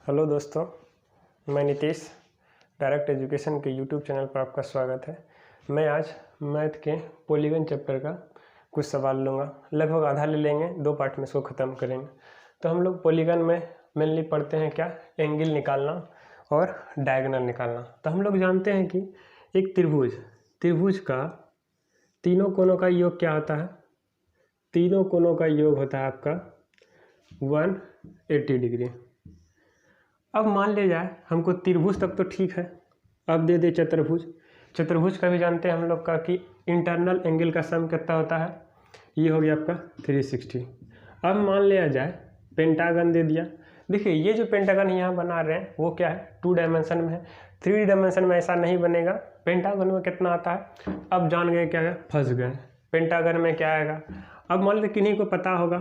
Hello दोस्तों, मैं Nitish. Direct education के यूट्यूब चैनल पर आपका स्वागत है। मैं आज मैथ के पॉलीगन चैप्टर का कुछ सवाल लूँगा। लगभग आधा ले लेंगे, 2 पार्ट में इसको ख़त्म करेंगे। तो हम लोग पॉलीगन में मेनली पढ़ते हैं क्या, एंगल निकालना और डायगोनल निकालना। तो हम लोग जानते हैं कि एक त्रिभुज का तीनों कोनों का योग क्या होता है। तीनों कोनों का योग होता है आपका 180 डिग्री। अब मान लिया जाए हमको त्रिभुज तक तो ठीक है, अब दे दे चतुर्भुज का भी जानते हैं हम लोग का कि इंटरनल एंगल का सम कितना होता है, ये हो गया आपका 360। अब मान लिया जाए पेंटागन दे दिया। देखिए ये जो पेंटागन यहाँ बना रहे हैं वो क्या है, 2 डायमेंशन में है। 3 डायमेंशन में ऐसा नहीं बनेगा। पेंटागन में कितना आता है, अब जान गए क्या है, फंस गए। पेंटागन में क्या आएगा, अब मान लेते किन्हीं को पता होगा,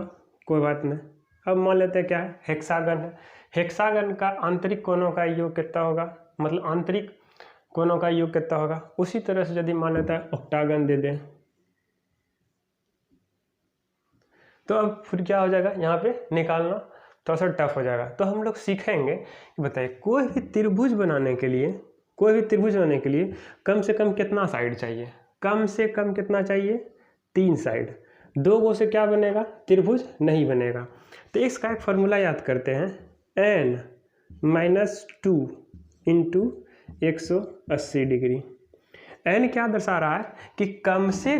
कोई बात नहीं। अब मान लेते हैं क्या है, हेक्सागन है। हेक्सागन का आंतरिक कोनों का योग कितना होगा, मतलब आंतरिक कोनों का योग कितना होगा। उसी तरह से यदि मान लेता है ऑक्टागन दे दें तो अब फिर क्या हो जाएगा, यहाँ पे निकालना थोड़ा सा टफ हो जाएगा। तो हम लोग सीखेंगे कि बताइए कोई भी त्रिभुज बनाने के लिए कम से कम कितना साइड चाहिए। कम से कम कितना चाहिए, 3 साइड। 2 गो से क्या बनेगा, त्रिभुज नहीं बनेगा। तो इसका एक फॉर्मूला याद करते हैं, n-2 इंटू 180 डिग्री। n क्या दर्शा रहा है कि कम से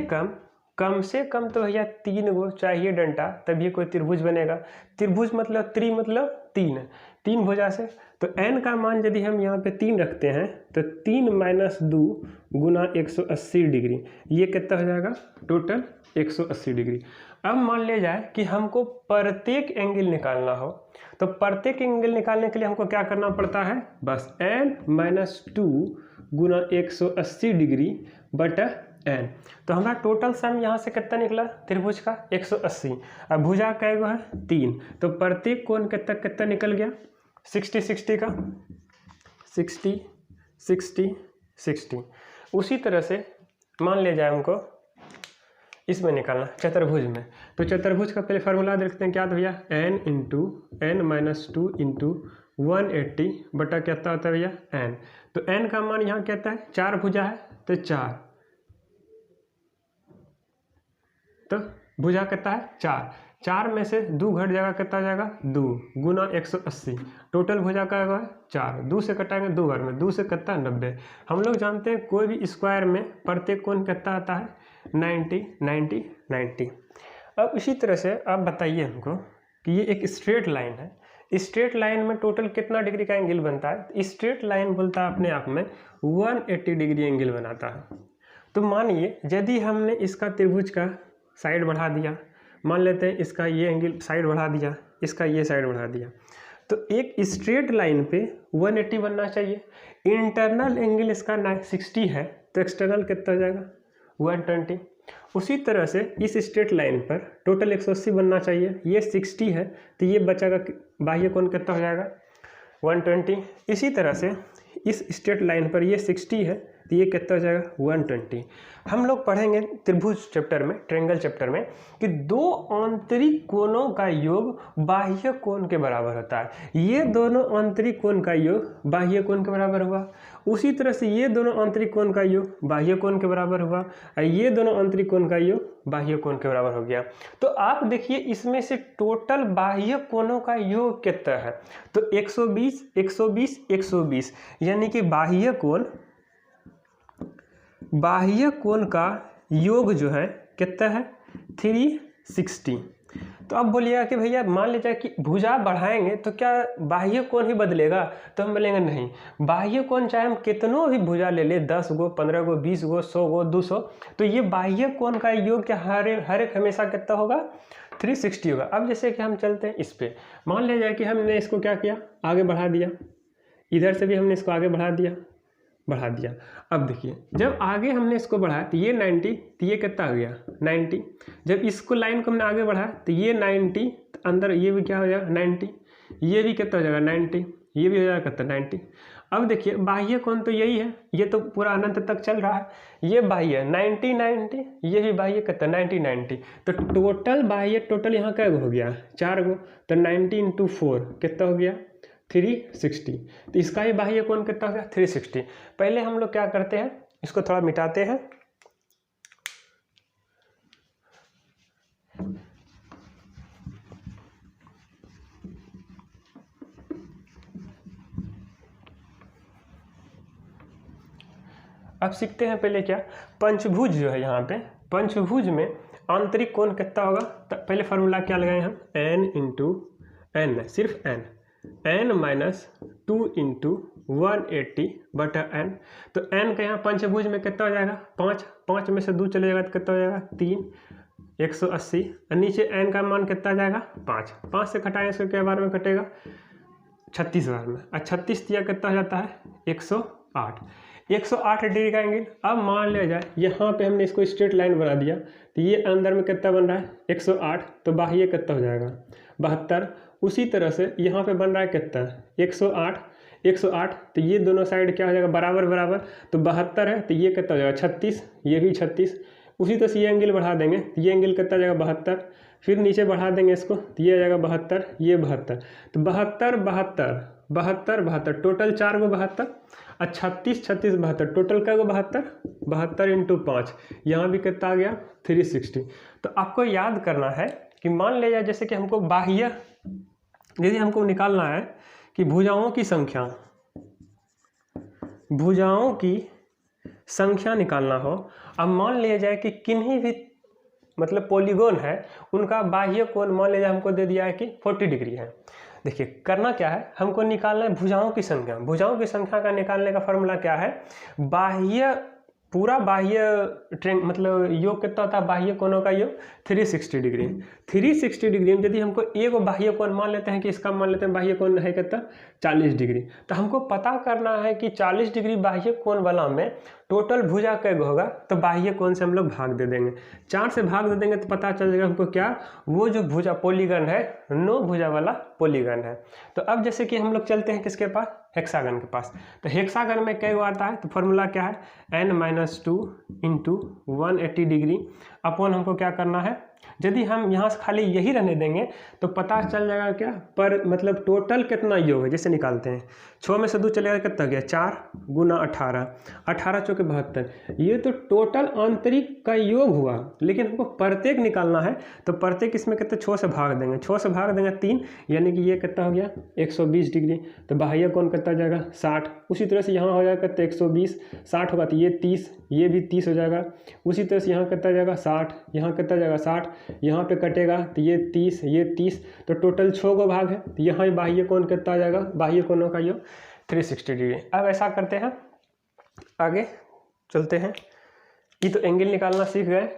कम तो भैया 3 गो चाहिए डंडा, तभी कोई त्रिभुज बनेगा। त्रिभुज मतलब मतलब 3 भुजा से। तो n का मान यदि हम यहाँ पे 3 रखते हैं तो 3 - 2 गुना 180 डिग्री, ये कितना हो जाएगा, टोटल 180 डिग्री। अब मान लिया जाए कि हमको प्रत्येक एंगल निकालना हो, तो प्रत्येक एंगल निकालने के लिए हमको क्या करना पड़ता है, बस n-2 गुना 180 डिग्री बटा n। तो हमारा टोटल सम यहाँ से कितना निकला, त्रिभुज का 180। अब भुजा का गो है 3, तो प्रत्येक कोण कितना निकल गया, 60 का 60। उसी तरह से मान लिया जाए हमको इसमें निकालना, चतुर्भुज में। तो चतुर्भुज का पहले फार्मूला देखते हैं क्या, तो भैया n-2 इंटू 180 बटा कितना होता है भैया n। तो n का मान यहाँ कहता है 4 भुजा है तो 4, तो भुजा कितना है 4 में से 2 घट जाएगा, कितना हो जाएगा 2 गुना 180। टोटल भुजा का है 4, 2 से कटाएंगे 2 बार में, 2 से कितना 90। हम लोग जानते हैं कोई भी स्क्वायर में प्रत्येक कोण कितना आता है, 90। अब इसी तरह से आप बताइए हमको कि ये एक स्ट्रेट लाइन है, स्ट्रेट लाइन में टोटल कितना डिग्री का एंगल बनता है। स्ट्रेट लाइन बोलता है अपने आप में 180 डिग्री एंगल बनाता है। तो मानिए यदि हमने इसका त्रिभुज का साइड बढ़ा दिया, मान लेते हैं इसका ये एंगल साइड बढ़ा दिया, इसका ये साइड बढ़ा दिया, तो एक स्ट्रेट लाइन पे 180 बनना चाहिए। इंटरनल एंगल इसका 60 है, तो एक्सटर्नल कितना हो जाएगा 120। उसी तरह से इस स्ट्रेट लाइन पर टोटल 180 बनना चाहिए, ये 60 है, तो ये बचेगा बाह्य कोण कितना हो जाएगा 120। इसी तरह से इस स्ट्रेट लाइन पर ये 60 है, तो ये कितना हो जाएगा 120। हम लोग पढ़ेंगे त्रिभुज चैप्टर में, ट्रायंगल चैप्टर में, कि 2 आंतरिक कोणों का योग बाह्य कोण के बराबर होता है। ये दोनों आंतरिक कोण का योग बाह्य कोण के बराबर हुआ। उसी तरह से ये दोनों आंतरिक कोण का योग बाह्य कोण के बराबर हुआ, और ये दोनों आंतरिक कोण का योग बाह्य कोण के बराबर हो गया। तो आप देखिए इसमें से टोटल बाह्य कोणों का योग कितना है, तो 120 यानी कि बाह्य कोण का योग जो है कितना है 360। तो अब बोलिएगा कि भैया मान लीजिए कि भुजा बढ़ाएंगे तो क्या बाह्य कोण ही बदलेगा, तो हम बोलेंगे नहीं, बाह्य कोण चाहे हम कितनों भी भुजा ले ले, 10 गो 15 गो 20 गो 100 गो 200, तो ये बाह्य कोण का योग क्या हर एक हमेशा कितना होगा 360 होगा। अब जैसे कि हम चलते हैं इस पे, मान लिया जाए कि हमने इसको क्या किया, आगे बढ़ा दिया, इधर से भी हमने इसको आगे बढ़ा दिया। अब देखिए जब आगे हमने इसको बढ़ाया तो ये 90, तो ये कितना आ गया 90। जब इसको लाइन को हमने आगे बढ़ाया तो ये 90, तो अंदर ये भी क्या हो जाएगा 90, ये भी कितना हो जाएगा 90, ये भी हो जाएगा कितना 90। अब देखिए बाह्य कोण तो यही है, ये तो पूरा अनंत तक चल रहा है, ये बाह्य 90, ये भी बाह्य कितना 90। तो टोटल बाह्य टोटल यहाँ क्या हो गया 4 गो, तो 90 × 4 कितना हो गया 360। तो इसका ही बाह्य कोण कितना हो गया 360। पहले हम लोग क्या करते हैं, इसको थोड़ा मिटाते हैं। अब सीखते हैं पहले क्या, पंचभुज जो है यहाँ पे, पंचभुज में आंतरिक कोण कितना होगा। पहले फार्मूला क्या लगाए हम, n इंटू एन, सिर्फ n माइनस 2 इंटू 180 बटा n। तो n का यहाँ पंचभुज में कितना हो जाएगा 5, 5 में से 2 चले जाएगा तो कितना हो जाएगा 3, 180। और नीचे n का मान कितना आ जाएगा 5, 5 से घटाएं इसको क्या बार में कटेगा 36 बार में। और 36 दिया कितना हो जाता है 108, 108 डिग्री का एंगल। अब मान लिया जाए यहाँ पे हमने इसको स्ट्रेट लाइन बना दिया, तो ये अंदर में कितना बन रहा है 108, तो बाह्य कितना हो जाएगा 72। उसी तरह से यहाँ पे बन रहा है कितना 108, 108, तो ये दोनों साइड क्या हो जाएगा बराबर बराबर, तो 72 है, तो ये कितना हो जाएगा 36, ये भी 36। उसी तरह से ये एंगल बढ़ा देंगे, तो ये एंगल कितना जाएगा 72, फिर नीचे बढ़ा देंगे इसको, तो ये आ जाएगा 72, ये 72, तो 72 72 72 72, टोटल 4 गो 72, और 36 36 72, टोटल क्या गो 72, 72 इंटू 5, यहाँ भी कितना आ गया 360। तो आपको याद करना है कि मान लिया जाए जैसे कि हमको बाह्य, यदि हमको निकालना है कि भुजाओं की संख्या निकालना हो। अब मान लिया जाए कि किन्हीं भी मतलब पॉलीगोन है, उनका बाह्य कोण मान लिया जाए हमको दे दिया है कि 40 डिग्री है। देखिए करना क्या है, हमको निकालना है भुजाओं की संख्या। भुजाओं की संख्या का निकालने का फॉर्मूला क्या है, बाह्य पूरा बाह्य मतलब योग कितना होता है बाह्य कोणों का योग 360 डिग्री। 360 डिग्री में यदि हमको एक बाह्य कोण मान लेते हैं कि इसका मान लेते हैं बाह्य कोण है कितना 40 डिग्री, तो हमको पता करना है कि 40 डिग्री बाह्य कोण वाला में टोटल भुजा कै होगा। तो बाह्य कोण से हम लोग भाग दे देंगे, 4 से भाग दे देंगे तो पता चल जाएगा हमको क्या, वो जो भुजा पॉलीगन है 9 भुजा वाला पॉलीगन है। तो अब जैसे कि हम लोग चलते हैं किसके पास, हेक्सागन के पास। तो हेक्सागन में कै आता है, तो फॉर्मूला क्या है n-2 इंटू 180 डिग्री अपॉन हमको क्या करना है, यदि हम यहाँ से खाली यही रहने देंगे तो पता चल जाएगा क्या पर मतलब टोटल कितना योग है। जैसे निकालते हैं 6 में से 2 चलेगा कितना गया 4 गुना 18, 18 चौके 72, ये तो टोटल आंतरिक का योग हुआ। लेकिन हमको प्रत्येक निकालना है, तो प्रत्येक इसमें कितने 6 से भाग देंगे, 6 से भाग देंगे 3, यानी कि ये कितना हो गया 120 डिग्री। तो बाह्य कोण कितना जाएगा 60। उसी तरह से यहाँ हो जाएगा कितना 120, 60 होगा तो ये 30, ये भी 30 हो जाएगा। उसी तरह से यहाँ कितना जाएगा 60, यहाँ कितना जाएगा 60, यहाँ पे कटेगा तो ये 30, ये 30, तो टोटल 6 गो भाग है। तो यहाँ बाह्य कोण कितना आ जाएगा, बाह्य कोणों का योग 360 डिग्री। अब ऐसा करते हैं, आगे चलते हैं। ये तो एंगल निकालना सीख गए।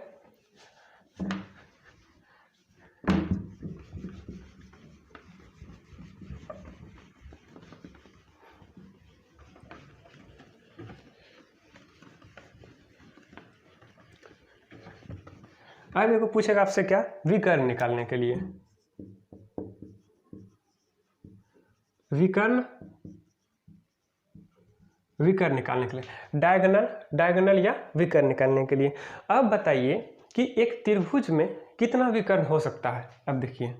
अब देखो पूछेगा आपसे क्या, विकर्ण निकालने के लिए, विकर्ण निकालने के लिए, डायगोनल या विकर्ण निकालने के लिए। अब बताइए कि एक त्रिभुज में कितना विकर्ण हो सकता है। अब देखिए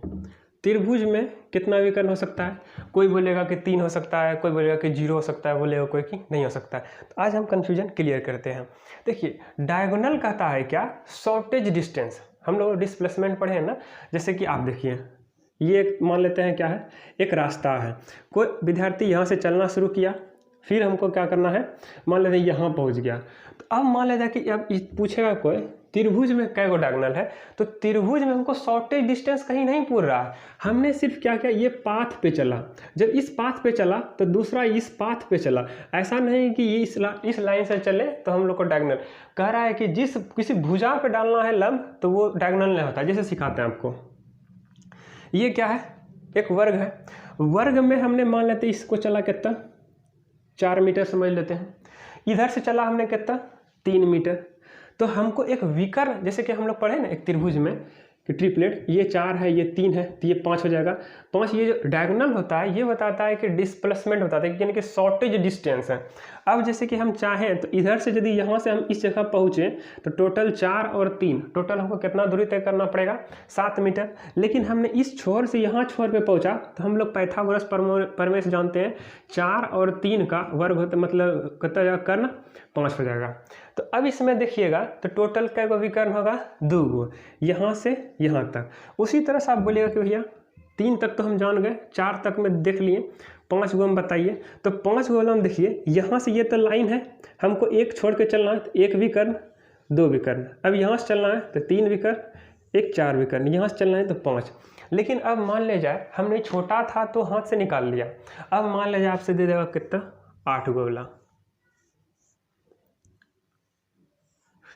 त्रिभुज में कितना विकर्ण हो सकता है, कोई बोलेगा कि 3 हो सकता है, कोई बोलेगा कि 0 हो सकता है, बोलेगा कोई कि नहीं हो सकता है। तो आज हम कन्फ्यूजन क्लियर करते हैं। देखिए डायगोनल कहता है क्या, शॉर्टेज डिस्टेंस। हम लोग डिस्प्लेसमेंट पढ़े हैं ना, जैसे कि आप देखिए ये मान लेते हैं क्या है, एक रास्ता है, कोई विद्यार्थी यहाँ से चलना शुरू किया, फिर हमको क्या करना है, मान लेते हैं यहाँ पहुँच गया। तो अब मान लेते हैं कि अब पूछेगा कोई त्रिभुज में कै गो डायगोनल है, तो त्रिभुज में हमको शॉर्टेज डिस्टेंस कहीं नहीं पूछ रहा है, हमने सिर्फ क्या किया, ये पाथ पे चला, जब इस पाथ पे चला तो दूसरा इस पाथ पे चला। ऐसा नहीं कि ये इस लाइन से चले तो हम लोग को डायगोनल कह रहा है कि जिस किसी भुजा पे डालना है लंब तो वो डायगोनल नहीं होता। जैसे सिखाते हैं आपको, ये क्या है, एक वर्ग है, वर्ग में हमने मान लेते इसको चला कितना 4 मीटर समझ लेते हैं, इधर से चला हमने कितना 3 मीटर। तो हमको एक विकर्ण, जैसे कि हम लोग पढ़े ना एक त्रिभुज में कि ट्रिपलेट, ये 4 है, ये 3 है, तो ये 5 हो जाएगा। 5 ये जो डायगोनल होता है ये बताता है कि डिस्प्लेसमेंट बताता है, यानी कि शॉर्टेज डिस्टेंस है। अब जैसे कि हम चाहें तो इधर से यदि यहाँ से हम इस जगह पहुँचे तो टोटल 4 और 3 टोटल हमको कितना दूरी तय करना पड़ेगा, 7 मीटर। लेकिन हमने इस छोर से यहाँ छोर पे पहुँचा तो हम लोग पाइथागोरस प्रमेय से जानते हैं 4 और 3 का वर्ग होता मतलब कितना जाएगा, कर्ण 5 हो जाएगा। तो अब इसमें देखिएगा तो टोटल कै गो विकर्ण होगा, 2 गो, यहाँ से यहाँ तक। उसी तरह से आप बोलिएगा कि भैया 3 तक तो हम जान गए, 4 तक में देख लिए, 5 गो हम बताइए। तो 5 गो हम देखिए, यहाँ से ये तो लाइन है, हमको एक छोड़ के चलना है तो 1 विकर्ण 2 विकर्ण। अब यहाँ से चलना है तो 3 विकर्ण 1 4 विकर्ण, यहाँ से चलना है तो 5। लेकिन अब मान ले जाए हमने छोटा था तो हाथ से निकाल लिया, अब मान ले जाए आपसे दे देगा कितना, 8 गो वाला।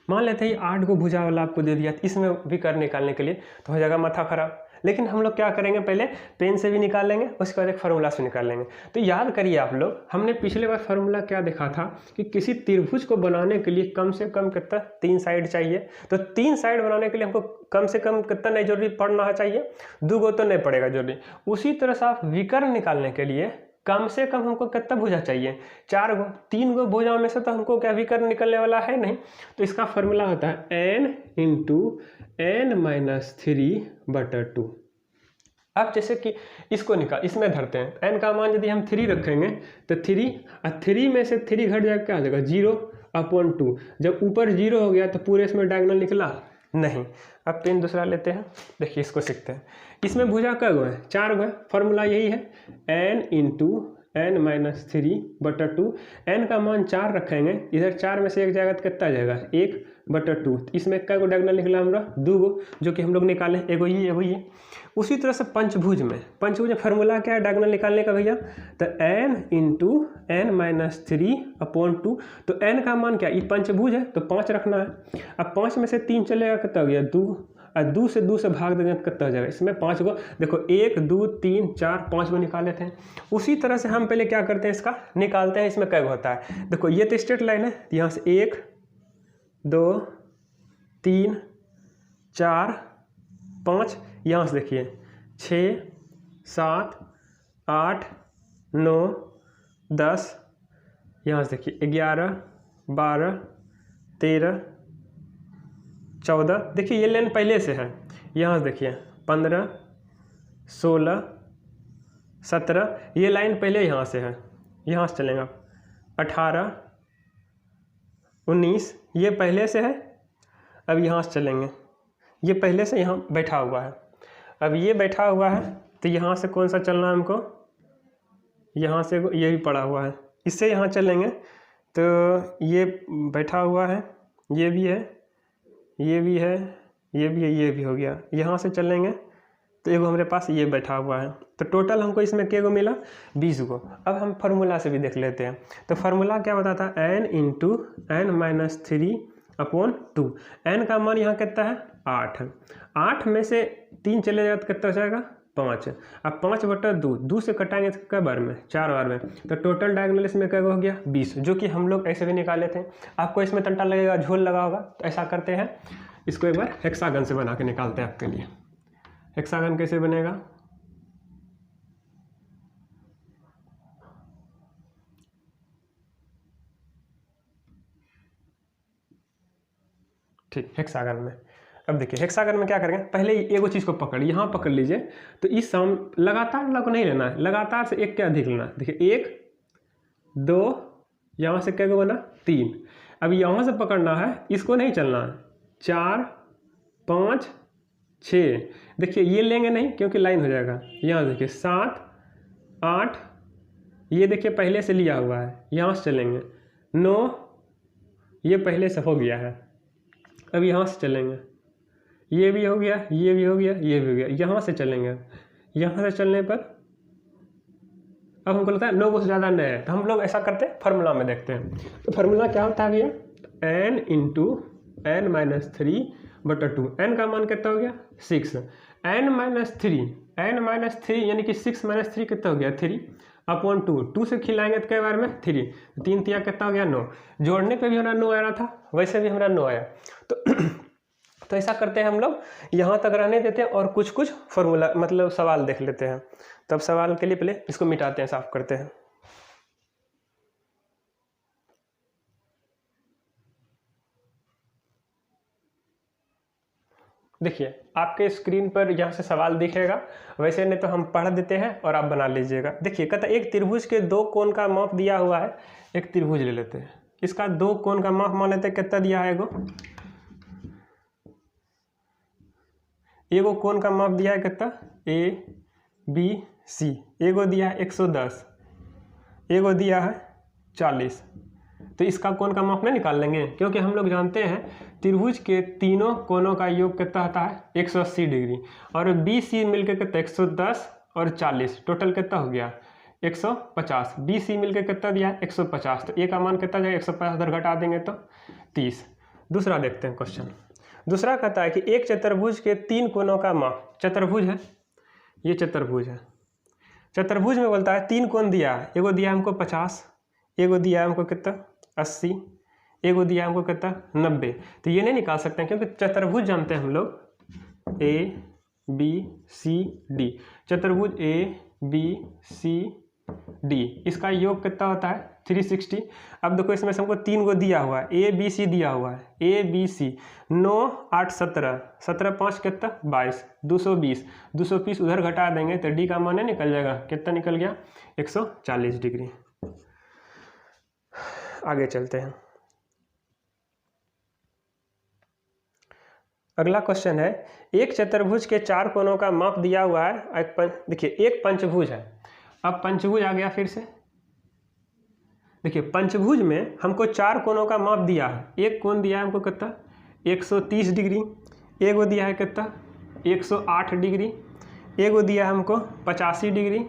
मान लेते हैं 8 गो भुजा वाला आपको दे दिया, इसमें विकर्ण निकालने के लिए तो हो जाएगा माथा खराब। लेकिन हम लोग क्या करेंगे, पहले पेन से भी निकाल लेंगे, उसके बाद एक फार्मूला से निकाल लेंगे। तो याद करिए आप लोग, हमने पिछले बार फार्मूला क्या देखा था कि किसी त्रिभुज को बनाने के लिए कम से कम कितना, 3 साइड चाहिए। तो 3 साइड बनाने के लिए हमको कम से कम कितना नहीं जरूरी पड़ना चाहिए, 2 गो तो नहीं पड़ेगा जरूरी। उसी तरह से आप विकर्ण निकालने के लिए कम से कम हमको कितना भुजा चाहिए, 4 गो। 3 गो भुजाओं में से तो हमको क्या विकर्ण निकलने वाला है नहीं। तो इसका फॉर्मूला होता है n × n-3/2। अब जैसे कि इसको निकाल, इसमें धरते हैं n का मान यदि हम 3 रखेंगे तो 3 और 3 में से 3 घट जाएगा, क्या आ जाएगा, 0/2। जब ऊपर 0 हो गया तो पूरे इसमें डायगोनल निकला नहीं। अब पेन दूसरा लेते हैं, देखिए इसको सीखते हैं। इसमें भुजा कै गो है, 4 गो है। फॉर्मूला यही है n × n-3/2। n का मान 4 रखेंगे, इधर 4 में से 1 जाएगा तो कितना जाएगा, 1/2। इसमें कै गो डायगोनल निकला हमारा, 2 गो, जो कि हम लोग निकालें, एगो ये। उसी तरह से पंचभुज में फार्मूला क्या है डायगोनल निकालने का भैया, तो n × n-3/2। तो n का मान क्या, ये पंचभुज है तो 5 रखना है। अब 5 में से 3 चलेगा, कितना हो गया, 2, और 2 से भाग देंगे तो कितना हो जाएगा, इसमें 5 गो। देखो 1 2 3 4 5 गो निकाले थे। उसी तरह से हम पहले क्या करते हैं, इसका निकालते हैं, इसमें कै गो होता है। देखो ये तो स्ट्रेट लाइन है, यहाँ से 1 2 3 4 5, यहाँ से देखिए 6 7 8 9 10, यहाँ से देखिए 11 12 13 14। देखिए ये लाइन पहले से है, यहाँ से देखिए 15 16 17, ये लाइन पहले यहाँ से है, यहाँ से चलेंगे 18 19, ये पहले से है। अब यहाँ से चलेंगे, ये पहले से यहाँ बैठा हुआ है। अब ये बैठा हुआ है तो यहाँ से कौन सा चलना है हमको, यहाँ से ये भी पड़ा हुआ है, इससे यहाँ चलेंगे तो ये बैठा हुआ है, ये भी है, ये भी है, ये भी है, ये भी हो गया। यहाँ से चलेंगे तो एगो हमारे पास ये बैठा हुआ है। तो टोटल हमको इसमें के गो मिला, 20 गो। अब हम फार्मूला से भी देख लेते हैं। तो फार्मूला क्या बताता है, n × n-3/2। n का मान यहाँ कितना है, 8। 8 में से 3 चले जाए तो कितना हो जाएगा, 5। अब 5/2, 2 से कटाएंगे तो कै बार में, 4 बार में। तो टोटल डायगोनल इसमें कै गो हो गया, 20, जो कि हम लोग ऐसे भी निकाले थे। आपको इसमें तंटा लगेगा, झोल लगा होगा, तो ऐसा करते हैं, इसको एक बार हेक्सागन से बना के निकालते हैं आपके लिए। हेक्सागन कैसे बनेगा, ठीक, हेक्सागन में। अब देखिए हेक्सागन में क्या करेंगे, पहले एगो चीज़ को पकड़, यहाँ पकड़ लीजिए। तो इस लगातार लग नहीं लेना है, लगातार से एक के अधिक लेना है। देखिए 1 2, यहाँ से क्या बना, 3। अब यहाँ से पकड़ना है, इसको नहीं चलना है, 4 5 6। देखिए ये लेंगे नहीं क्योंकि लाइन हो जाएगा। यहाँ देखिए 7 8, ये देखिए पहले से लिया हुआ है, यहाँ से चलेंगे 9, ये पहले से हो गया है। अब यहाँ से चलेंगे, ये भी हो गया, ये भी हो गया, ये भी हो गया। यहाँ से चलेंगे, यहाँ से चलने पर अब हमको लगता है 9 से ज़्यादा नहीं है, तो हम लोग ऐसा करते हैं, फार्मूला में देखते हैं। तो फार्मूला क्या होता है भैया, n × n-3/2। n का मान कितना हो गया, 6। n-3 यानी कि 6 - 3 कितना हो गया, 3/2। 2 से खिलाएंगे तो कई बार में 3, 3 तिया कितना हो गया, 9। जोड़ने पे भी हमारा 9 आ रहा था, वैसे भी हमारा 9 आया। तो तो ऐसा करते हैं हम लोग, यहाँ तक रहने देते हैं और कुछ कुछ फॉर्मूला मतलब सवाल देख लेते हैं। तब सवाल के लिए पहले इसको मिटाते हैं, साफ करते हैं। देखिए आपके स्क्रीन पर यहाँ से सवाल दिखेगा, वैसे नहीं तो हम पढ़ देते हैं और आप बना लीजिएगा। देखिए कहता है एक त्रिभुज के दो कोण का माप दिया हुआ है। एक त्रिभुज ले लेते हैं, इसका दो कोण का माप मान लेते हैं, कितना दिया है, एगो कोण का माप दिया है कितना, ए बी सी। एगो दिया है 110, एगो दिया है 40। तो इसका कोण का माप नहीं निकाल लेंगे, क्योंकि हम लोग जानते हैं त्रिभुज के तीनों कोणों का योग कितना होता है 180 डिग्री, और बी सी मिलकर कितना 110 और 40, टोटल कितना हो गया 150। बी सी मिलकर कितना दिया 150, तो ए का मान कितना जाएगा 150 उधर घटा देंगे तो 30। दूसरा देखते हैं क्वेश्चन। दूसरा कहता है कि एक चतुर्भुज के तीन कोणों का माप, चतुर्भुज है, ये चतुर्भुज है, चतुर्भुज में बोलता है तीन कोण दिया है, एगो दिया हमको 50, एगो दिया हमको कितना 80, एगो दिया हमको कितना 90। तो ये नहीं निकाल सकते हैं, क्योंकि चतुर्भुज जानते हैं हम लोग ए बी सी डी, चतुर्भुज ए बी सी डी, इसका योग कितना होता है 360। अब देखो इसमें से हमको तीन गो दिया हुआ है, ए बी सी दिया हुआ है, ए बी सी 9 8 17, 17 5 कितना 22, 220, 220 उधर घटा देंगे तो डी का मान निकल जाएगा, कितना निकल गया 140 डिग्री। आगे चलते हैं। अगला क्वेश्चन है, एक चतुर्भुज के चार कोणों का माप दिया हुआ है। देखिए एक पंचभुज है, अब पंचभुज आ गया फिर से। देखिए पंचभुज में हमको चार कोणों का माप दिया है। एक कोण दिया है हमको कितना 130 डिग्री, एगो दिया है कितना 108 डिग्री, एगो दिया है हमको 85 डिग्री,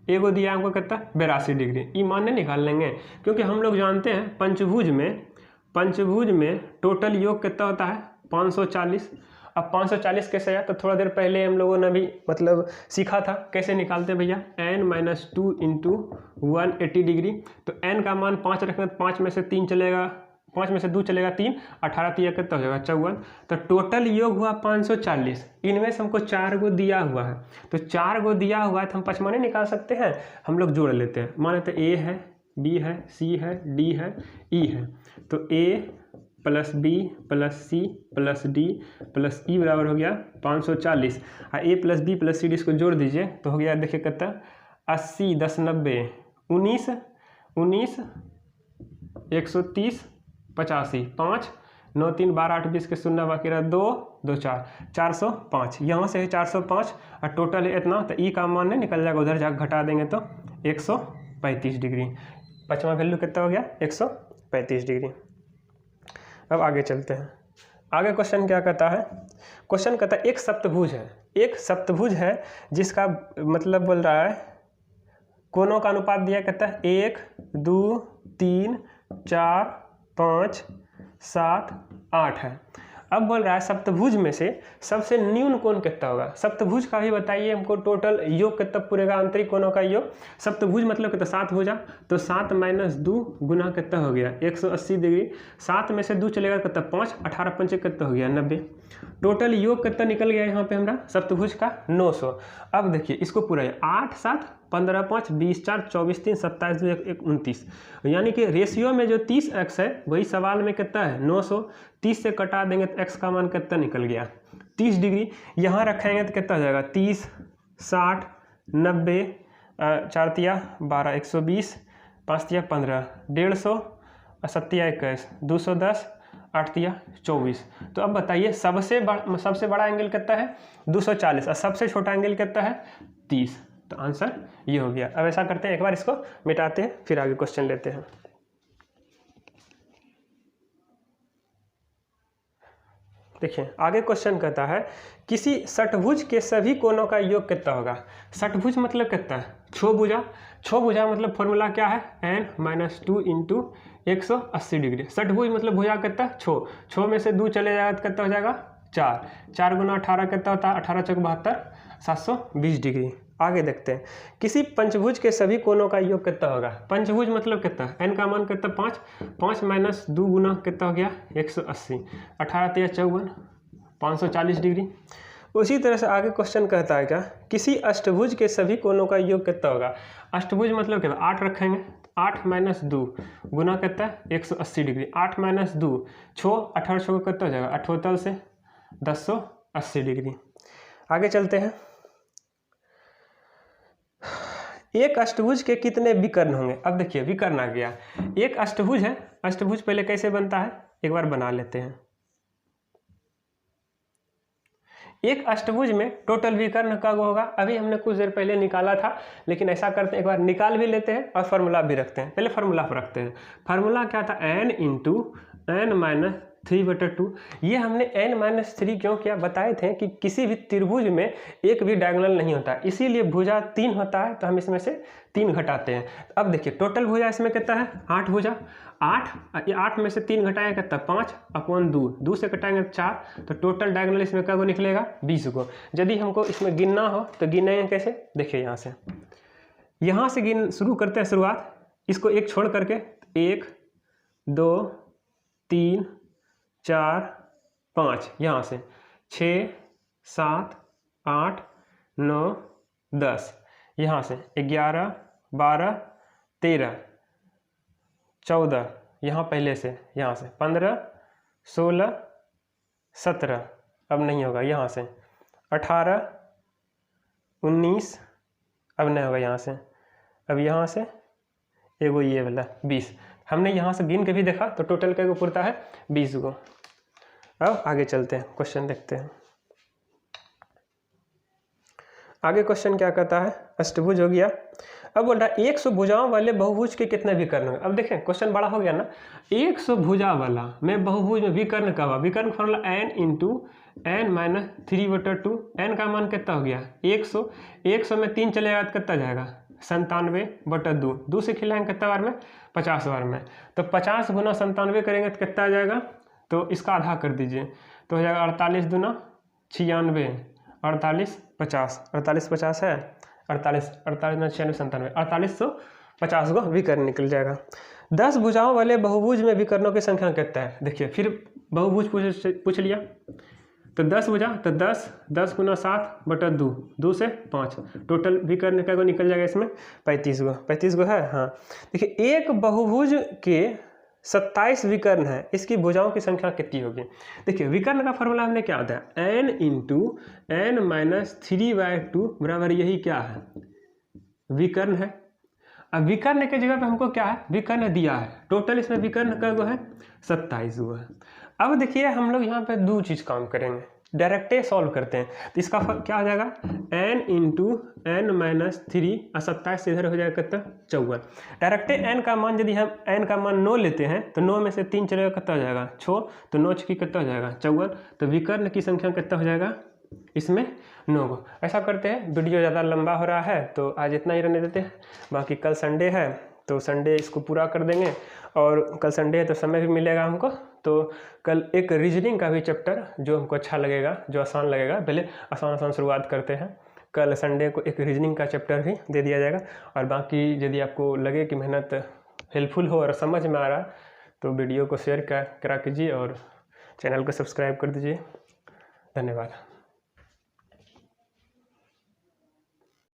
एगो दिया है हमको कितना 82 डिग्री। ये मान निकाल लेंगे, क्योंकि हम लोग जानते हैं पंचभुज में टोटल योग कितना होता है 540। अब 540 कैसे आया, तो थोड़ा देर पहले हम लोगों ने भी मतलब सीखा था कैसे निकालते हैं भैया, n-2 इंटू 180 डिग्री। तो n का मान 5 रखेंगे तो 5 में से 3 चलेगा, 5 में से 2 चलेगा 3, 18 3 कितना हो जाएगा 54। तो टोटल योग हुआ 540। इनमें से हमको 4 गो दिया हुआ है, तो 4 गो दिया हुआ है तो हम पचमाने निकाल सकते हैं। हम लोग जोड़ लेते हैं, मान लेते ए है, बी है, सी है, डी है, ई है। तो a plus b plus c plus d plus e बराबर हो गया 540। A plus b plus c d इसको जोड़ दीजिए तो हो गया, देखिए कितना 80 10 90 19 19 130 85 5 9 3 12 8 20 के 0 बाकी रहा 2 2 4 405। यहाँ से है 405 और टोटल है इतना, तो ई का मान नहीं निकल जाएगा, उधर जाकर घटा देंगे तो 135 डिग्री। पाँचवा वैल्यू कितना हो गया 135 डिग्री। अब आगे चलते हैं। आगे क्वेश्चन क्या कहता है, क्वेश्चन कहता है एक सप्तभुज है, एक सप्तभुज है जिसका मतलब बोल रहा है कोणों का अनुपात दिया, कहता है 1 2 3 4 5 7 8 है। अब बोल रहा है सप्तभुज में से सबसे न्यून कोण कितना होगा। सप्तभुज का भी बताइए हमको टोटल योग कितना पूरेगा, आंतरिक कोणों का योग। सप्तभुज मतलब कितना 7 भुजा, तो 7 - 2 गुना कितना हो गया 180 डिग्री। 7 में से 2 चलेगा कितना 5, 18 5 कितना हो गया 90। टोटल योग कितना निकल गया यहाँ पे हमारा सप्तभुज का 900। अब देखिए इसको पूरा 8 7 15 5 20 4 24 3 27 2 1 29, यानी कि रेशियो में जो 30x है वही सवाल में कितना है 900। 30 से कटा देंगे तो x का मान कितना निकल गया 30 डिग्री। यहाँ रखेंगे तो कितना हो जाएगा 30 60 90 4 तिया 12 120 5 तिया 15 150 7 21 210 8 तिया 24। तो अब बताइए सबसे बड़ा एंगल कितना है 240 और सबसे छोटा एंगल कितना है 30। तो आंसर ये हो गया। अब ऐसा करते हैं, एक बार इसको मिटाते हैं फिर आगे क्वेश्चन लेते हैं। देखिए आगे क्वेश्चन कहता है किसी षटभुज के सभी कोणों का योग कितना होगा। षटभुज मतलब कितना है छभुजा। छभुजा मतलब फॉर्मूला क्या है n-2 इंटू 180 डिग्री। षटभुज मतलब भुजा कितना छो में से 2 चले जाएगा तो कितना हो जाएगा 4 4 गुना 18 कितना होता है 18 चौक 72 720 डिग्री। आगे देखते हैं, किसी पंचभुज के सभी कोणों का योग कितना होगा। पंचभुज मतलब कितना, n का मान कितना 5, 5 माइनस 2 गुना कितना हो गया 180, 18 × 3 = 54, 540 डिग्री। उसी तरह से आगे क्वेश्चन कहता है क्या, किसी अष्टभुज के सभी कोणों का योग कितना होगा। अष्टभुज मतलब क्या, 8 रखेंगे, 8 माइनस 2 गुना कितना 180 डिग्री, 8 माइनस 2 6, 18 6 कितना हो जाएगा 78 से 1080 डिग्री। आगे चलते हैं, एक अष्टभुज के कितने विकर्ण होंगे। अब देखिए विकर्ण आ गया, एक अष्टभुज है, अष्टभुज पहले कैसे बनता है एक बार बना लेते हैं। एक अष्टभुज में टोटल विकर्ण कब होगा, अभी हमने कुछ देर पहले निकाला था, लेकिन ऐसा करते हैं एक बार निकाल भी लेते हैं और फार्मूला भी रखते हैं। पहले फार्मूला पर रखते हैं, फार्मूला क्या था, n × n - 3/2। ये हमने n-3 क्यों किया, बताए थे कि किसी भी त्रिभुज में एक भी डायगोनल नहीं होता, इसीलिए भुजा 3 होता है, तो हम इसमें से 3 घटाते हैं। अब देखिए टोटल भुजा इसमें कितना है 8 भुजा, 8 में से 3 घटाएंगे कितना 5/2, 2 से घटाएंगे 4, तो टोटल डायगोनल इसमें क्या को निकलेगा 20 को। यदि हमको इसमें गिनना हो तो गिनेंगे कैसे, देखिए यहाँ से गिन शुरू करते हैं शुरुआत, इसको एक छोड़ करके 1 2 3 4 5, यहाँ से 6 7 8 9 10, यहाँ से 11 12 13 14, यहाँ पहले से यहाँ से 15 16 17, अब नहीं होगा, यहाँ से 18 19, अब नहीं होगा, यहाँ से अब यहाँ से एगो ये वाला 20। हमने यहाँ से गिन के भी देखा तो टोटल क्या को पुरता है 20 को। अब आगे चलते हैं, क्वेश्चन देखते हैं। आगे क्वेश्चन क्या कहता है, अष्टभुज हो गया, अब बोल रहा है 100 भुजाओं वाले बहुभुज के कितने विकर्ण होंगे। अब देखें क्वेश्चन बड़ा हो गया ना, 100 भुजा वाला में बहुभुज में विकर्ण का हुआ, विकर्ण फॉर्मूला n × n - 3/2, n का मान कितना हो गया 100, 100 में 3 चलेगा तो कितना जाएगा 97/2, 2 से खिलाएंगे कितना बार में 50 बार में, तो 50 × 97 करेंगे तो कितना आ जाएगा, तो इसका आधा कर दीजिए तो हो जाएगा 48 × 2 = 96, 48 50, 48 50 है 48 48 × 96 97, 4850 को विकर्ण निकल जाएगा। 10 भुजाओं वाले बहुभुज में विकर्णों की संख्या कितना है। देखिए फिर बहुभुज पूछ लिया, तो 10 भुजा तो 10 10 × 7/2, 2 से 5, टोटल विकर्ण क्या को निकल जाएगा इसमें 35 गो है। हाँ देखिए एक बहुभुज के 27 विकर्ण है, इसकी भुजाओं की संख्या कितनी होगी। देखिए विकर्ण का फॉर्मूला हमने क्या होता है n × n - 3/2 बराबर यही क्या है विकर्ण है। अब विकर्ण के जगह पे हमको क्या है विकर्ण दिया है, टोटल इसमें विकर्ण का गो है 27 गो है। अब देखिए हम लोग यहाँ पे 2 चीज़ काम करेंगे, डायरेक्टे सॉल्व करते हैं, तो इसका क्या आ जाएगा n × n - 3 और 27 से इधर हो जाएगा कितना 54। डायरेक्टे n का मान यदि हम n का मान 9 लेते हैं तो 9 में से 3 चलेगा कितना हो जाएगा 6, तो 9 की कितना हो जाएगा 54, तो विकर्ण की संख्या कितना हो जाएगा इसमें 9 गो। ऐसा करते हैं, वीडियो ज़्यादा लंबा हो रहा है तो आज इतना ही रहने देते हैं, बाकी कल संडे है तो संडे इसको पूरा कर देंगे, और कल संडे है तो समय भी मिलेगा हमको, तो कल एक रीजनिंग का भी चैप्टर जो हमको अच्छा लगेगा, जो आसान लगेगा, पहले आसान शुरुआत करते हैं। कल संडे को एक रीजनिंग का चैप्टर भी दे दिया जाएगा, और बाकी यदि आपको लगे कि मेहनत हेल्पफुल हो और समझ में आ रहा तो वीडियो को शेयर करा कीजिए और चैनल को सब्सक्राइब कर दीजिए। धन्यवाद।